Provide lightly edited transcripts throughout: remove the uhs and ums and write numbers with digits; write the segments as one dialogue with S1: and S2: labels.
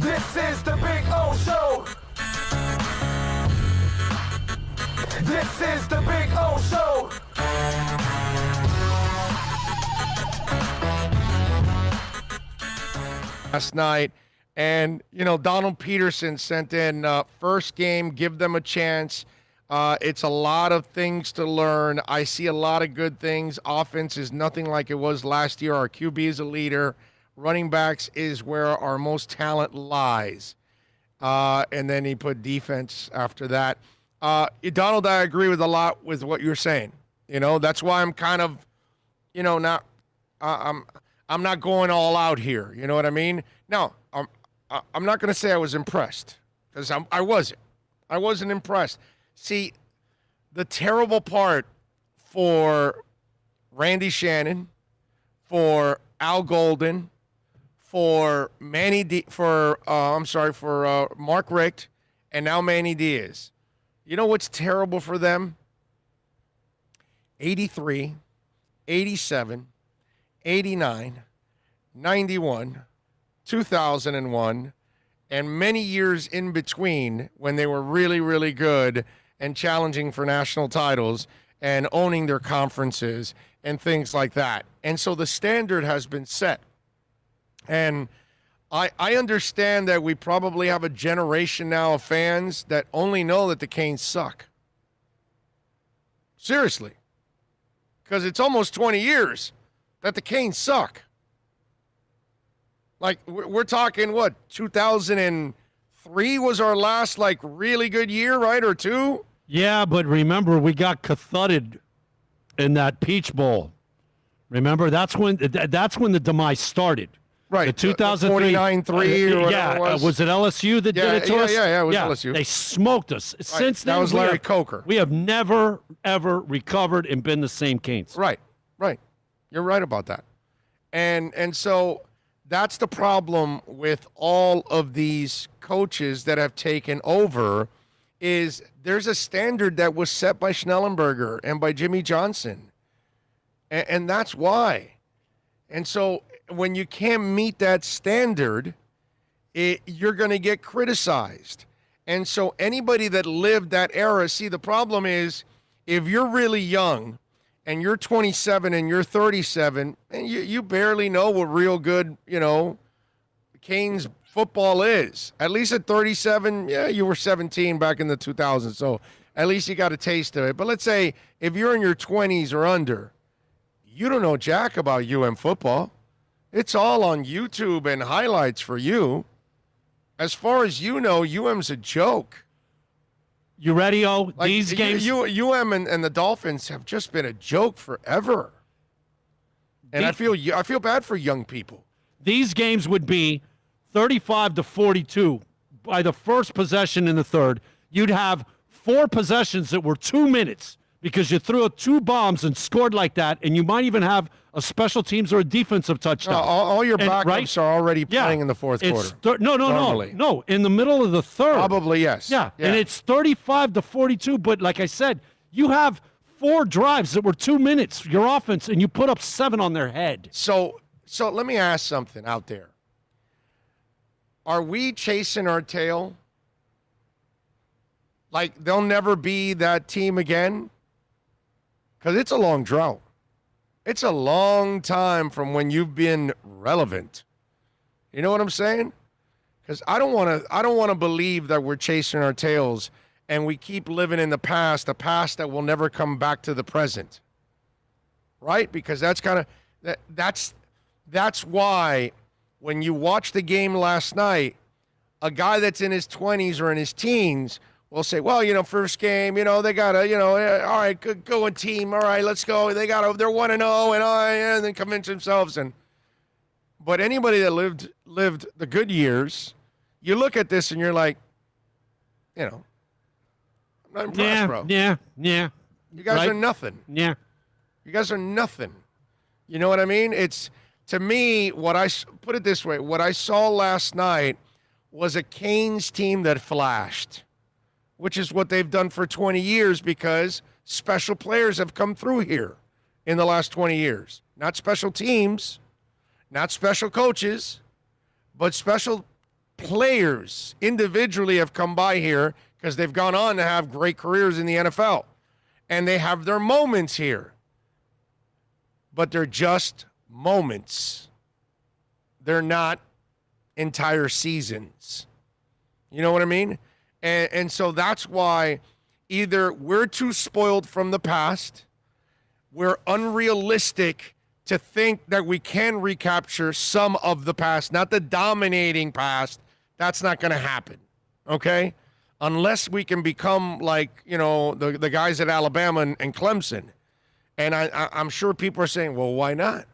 S1: This is the Big O Show. This is the Big O Show.
S2: Last night, and Donald Peterson sent in first game, give them a chance. It's a lot of things to learn. I see a lot of good things. Offense is nothing like it was last year. Our QB is a leader. Running backs is where our most talent lies. And then he put defense after that. Donald, I agree with a lot with what you're saying. That's why I'm kind of, not. I'm not going all out here. You know what I mean? No, I'm not going to say I was impressed because I wasn't. I wasn't impressed. See, the terrible part for Randy Shannon, for Al Golden, for Mark Richt, and now Manny Diaz. You know what's terrible for them? 83, 87, 89, 91, 2001, and many years in between when they were really, really good and challenging for national titles and owning their conferences and things like that. And so the standard has been set. And I understand that we probably have a generation now of fans that only know that the Canes suck. Seriously. Because it's almost 20 years that the Canes suck. Like, we're talking, 2003 was our last, really good year, right, or two?
S3: Yeah, but remember, we got thudded in that Peach Bowl. Remember, that's when the demise started.
S2: Right,
S3: the 2003
S2: 49-3 or whatever it was.
S3: Was it LSU that did it to us?
S2: Yeah, it was LSU.
S3: They smoked us. Right. Since then,
S2: that was Larry Coker.
S3: We have never, ever recovered and been the same Canes.
S2: Right. You're right about that. And so that's the problem with all of these coaches that have taken over is there's a standard that was set by Schnellenberger and by Jimmy Johnson. And that's why. And so when you can't meet that standard, you're going to get criticized. And so anybody that lived that era, see, the problem is if you're really young and you're 27 and you're 37 and you barely know what real good, Canes football is. At least at 37, you were 17 back in the 2000s, so at least you got a taste of it. But let's say if you're in your 20s or under, you don't know jack about UM football. It's all on YouTube and highlights for you. As far as you know, UM's a joke.
S3: You ready, O? These games?
S2: UM and the Dolphins have just been a joke forever. And I feel bad for young people.
S3: These games would be 35-42 by the first possession in the third. You'd have 4 possessions that were 2 minutes because you threw 2 bombs and scored like that, and you might even have a special teams or a defensive touchdown.
S2: No, all your backups are already playing in the fourth quarter.
S3: No. In the middle of the third.
S2: Probably, yes.
S3: Yeah, and it's 35-42, but like I said, you have 4 drives that were 2 minutes, your offense, and you put up 7 on their head.
S2: So let me ask something out there. Are we chasing our tail? Like they'll never be that team again? Because it's a long drought. It's a long time from when you've been relevant. You know what I'm saying? Because I don't want to believe that we're chasing our tails and we keep living in the past that will never come back to the present. Right? Because that's why when you watch the game last night, a guy that's in his 20s or in his teens will say, well, first game, they got to, all right, good going team. All right, let's go. They're 1-0 and then convince themselves. But anybody that lived the good years, you look at this and you're like, I'm not impressed, bro.
S3: Yeah.
S2: You guys are nothing.
S3: Yeah.
S2: You guys are nothing. You know what I mean? It's, to me, put it this way, what I saw last night was a Canes team that flashed, which is what they've done for 20 years because special players have come through here in the last 20 years. Not special teams, not special coaches, but special players individually have come by here because they've gone on to have great careers in the NFL. And they have their moments here. But they're just moments. They're not entire seasons. You know what I mean? And so that's why either we're too spoiled from the past, we're unrealistic to think that we can recapture some of the past, not the dominating past. That's not going to happen, okay? Unless we can become like, you know, the guys at Alabama and Clemson. And I'm sure people are saying, well, why not?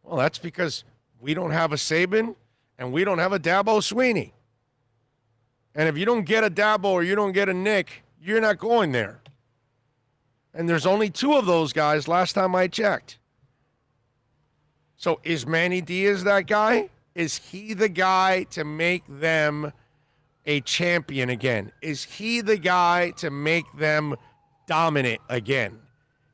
S2: Well, that's because we don't have a Saban and we don't have a Dabo Sweeney. And if you don't get a Dabo or you don't get a Nick, you're not going there. And there's only 2 of those guys last time I checked. So is Manny Diaz that guy? Is he the guy to make them a champion again? Is he the guy to make them dominant again?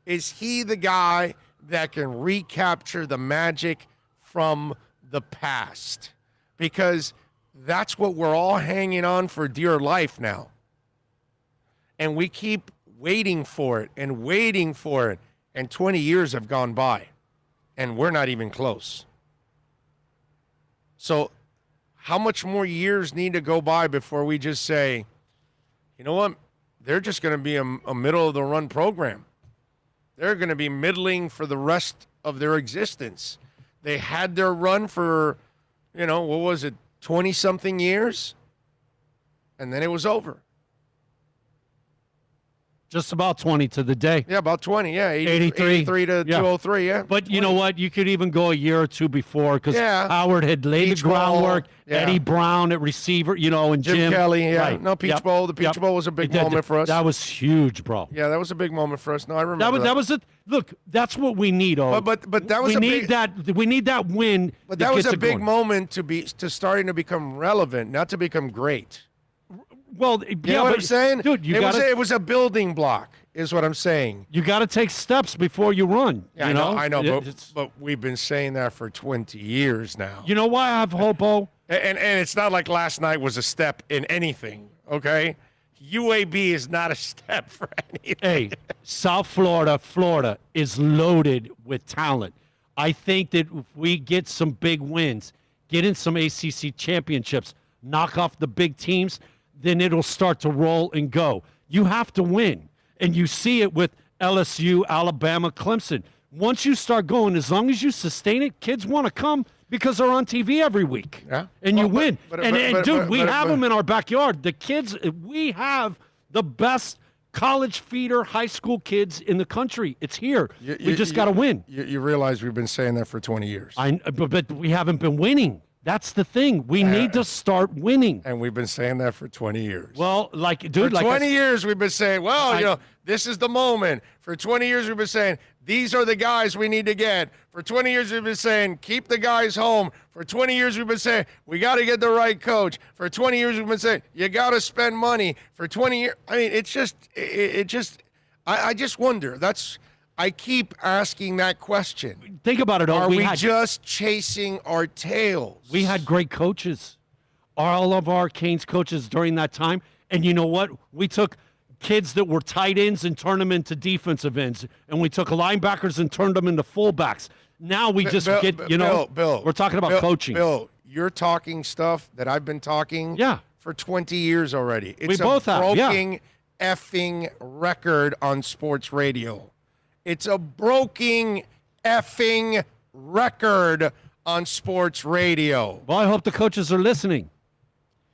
S2: Is he the guy that can recapture the magic from the past? Because that's what we're all hanging on for dear life now. And we keep waiting for it and waiting for it. And 20 years have gone by. And we're not even close. So how much more years need to go by before we just say, you know what? They're just going to be a middle-of-the-run program. They're going to be middling for the rest of their existence. They had their run for, you know, what was it, 20-something years? And then it was over.
S3: Just about 20 to the day.
S2: Yeah, about 20, yeah.
S3: 83
S2: to 203, yeah.
S3: But you know what? You could even go a year or 2 before because Howard had laid
S2: Peach
S3: the groundwork.
S2: Bowl, yeah.
S3: Eddie Brown at receiver, you know, and
S2: Jim Kelly, yeah.
S3: Right.
S2: No, Peach Bowl. The Peach Bowl was a big moment for us.
S3: That was huge, bro.
S2: Yeah, that was a big moment for us. No, I remember
S3: that was it. Look, that's what we need.
S2: But that was
S3: we need that win.
S2: But that was a big moment to starting to become relevant, not to become great.
S3: Well,
S2: you know what I'm saying?
S3: Dude,
S2: it was a building block, is what I'm saying.
S3: You got to take steps before you run.
S2: Yeah, I know, but we've been saying that for 20 years now.
S3: You know why I have hope, Bo?
S2: And it's not like last night was a step in anything, okay? UAB is not a step for anything.
S3: Hey, South Florida is loaded with talent. I think that if we get some big wins, get in some ACC championships, knock off the big teams, then it'll start to roll and go. You have to win. And you see it with LSU, Alabama, Clemson. Once you start going, as long as you sustain it, kids want to come because they're on TV every week.
S2: Yeah.
S3: And you win. Dude, we have them in our backyard. The kids, we have the best college feeder high school kids in the country. It's here. We just got to win.
S2: You realize we've been saying that for 20 years.
S3: But we haven't been winning. That's the thing. We need to start winning.
S2: And we've been saying that for 20 years.
S3: Well,
S2: for 20 years we've been saying, this is the moment. For 20 years we've been saying, these are the guys we need to get. For 20 years we've been saying, keep the guys home. For 20 years we've been saying, we got to get the right coach. For 20 years we've been saying, you got to spend money. For 20 years, I mean, I just wonder. I keep asking that question.
S3: Think about it.
S2: Are we just chasing our tails?
S3: We had great coaches. All of our Canes coaches during that time. And you know what? We took kids that were tight ends and turned them into defensive ends. And we took linebackers and turned them into fullbacks. Now we just Bill, we're talking about coaching.
S2: Bill, you're talking stuff that I've been talking for 20 years already. It's
S3: a
S2: broken effing record on sports radio. It's a broken effing record on sports radio.
S3: Well, I hope the coaches are listening.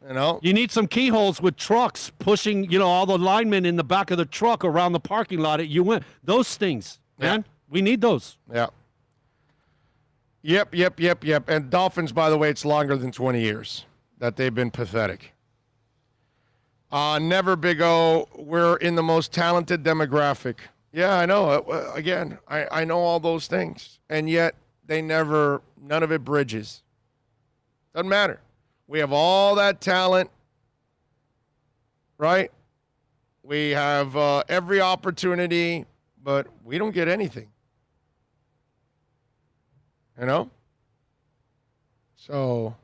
S2: You know?
S3: You need some keyholes with trucks pushing, all the linemen in the back of the truck around the parking lot. You win. Those things, man. We need those.
S2: Yeah. Yep. And Dolphins, by the way, it's longer than 20 years that they've been pathetic. Never Big O. We're in the most talented demographic. Yeah, I know. Again, I know all those things. And yet, none of it bridges. Doesn't matter. We have all that talent, right? We have every opportunity, but we don't get anything. So,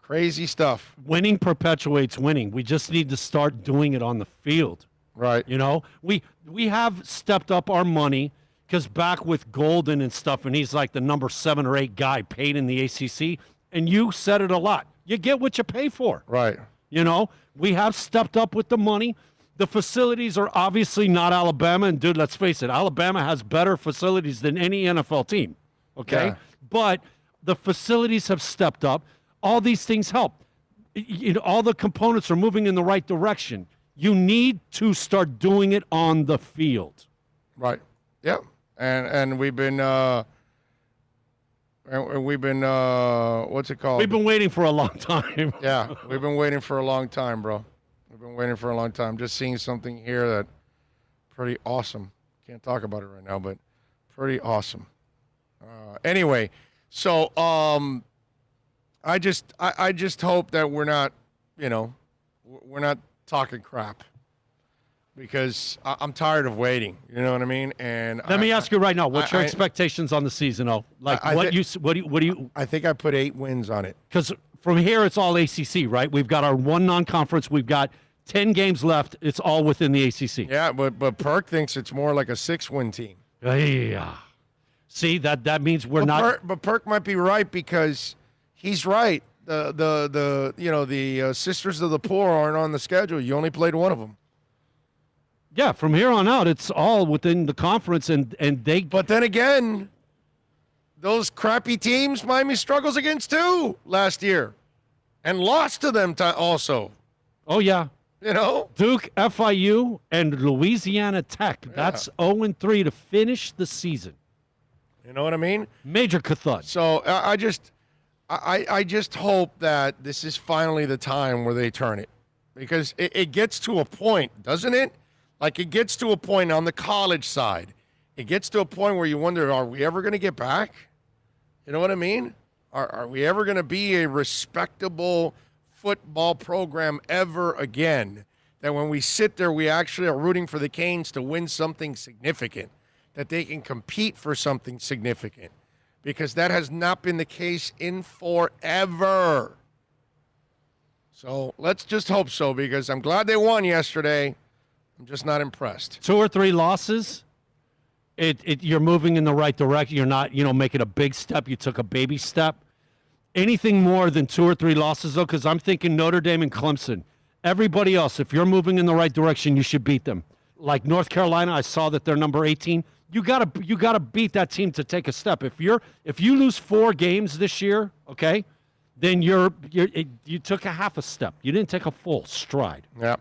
S2: Crazy stuff.
S3: Winning perpetuates winning. We just need to start doing it on the field.
S2: Right.
S3: You know, we have stepped up our money because back with Golden and stuff, and he's like the number 7 or 8 guy paid in the ACC, and you said it a lot. You get what you pay for.
S2: Right.
S3: You know, we have stepped up with the money. The facilities are obviously not Alabama, and dude, let's face it, Alabama has better facilities than any NFL team. Okay,
S2: Yeah.
S3: but the facilities have stepped up. All these things help. You know, all the components are moving in the right direction. You need to start doing it on the field.
S2: Right. Yep. And we've been what's it called?
S3: We've been waiting for a long time.
S2: Yeah, we've been waiting for a long time, bro. We've been waiting for a long time. Just seeing something here that pretty awesome. Can't talk about it right now, but pretty awesome. Anyway, so I just hope that we're not, we're not talking crap, because I'm tired of waiting. You know what I mean? And
S3: let me ask you right now: what's your expectations on the season? Oh, like what do you?
S2: I think I put 8 wins on it.
S3: Because from here it's all ACC, right? We've got our one non-conference. We've got 10 games left. It's all within the ACC.
S2: Yeah, but Perk thinks it's more like a 6-win team.
S3: Yeah. See, that means we're not.
S2: But Perk might be right, because he's right. The Sisters of the Poor aren't on the schedule. You only played one of them.
S3: Yeah, from here on out, it's all within the conference, and they.
S2: But then again, those crappy teams Miami struggles against too last year, and lost to them also.
S3: Oh yeah.
S2: You know,
S3: Duke, FIU, and Louisiana Tech. Yeah. That's 0-3 to finish the season.
S2: You know what I mean?
S3: Major cathud.
S2: So I just hope that this is finally the time where they turn it, because it gets to a point, doesn't it? Like, it gets to a point on the college side. It gets to a point where you wonder, are we ever going to get back? You know what I mean? Are we ever going to be a respectable football program ever again? That when we sit there, we actually are rooting for the Canes to win something significant, that they can compete for something significant, because that has not been the case in forever. So let's just hope so, because I'm glad they won yesterday. I'm just not impressed.
S3: 2 or 3 losses, you're moving in the right direction. You're not, making a big step. You took a baby step. Anything more than 2 or 3 losses, though, because I'm thinking Notre Dame and Clemson. Everybody else, if you're moving in the right direction, you should beat them. Like North Carolina, I saw that they're number 18. You gotta beat that team to take a step. If you lose 4 games this year, okay, then you took a half a step. You didn't take a full stride.
S2: Yeah.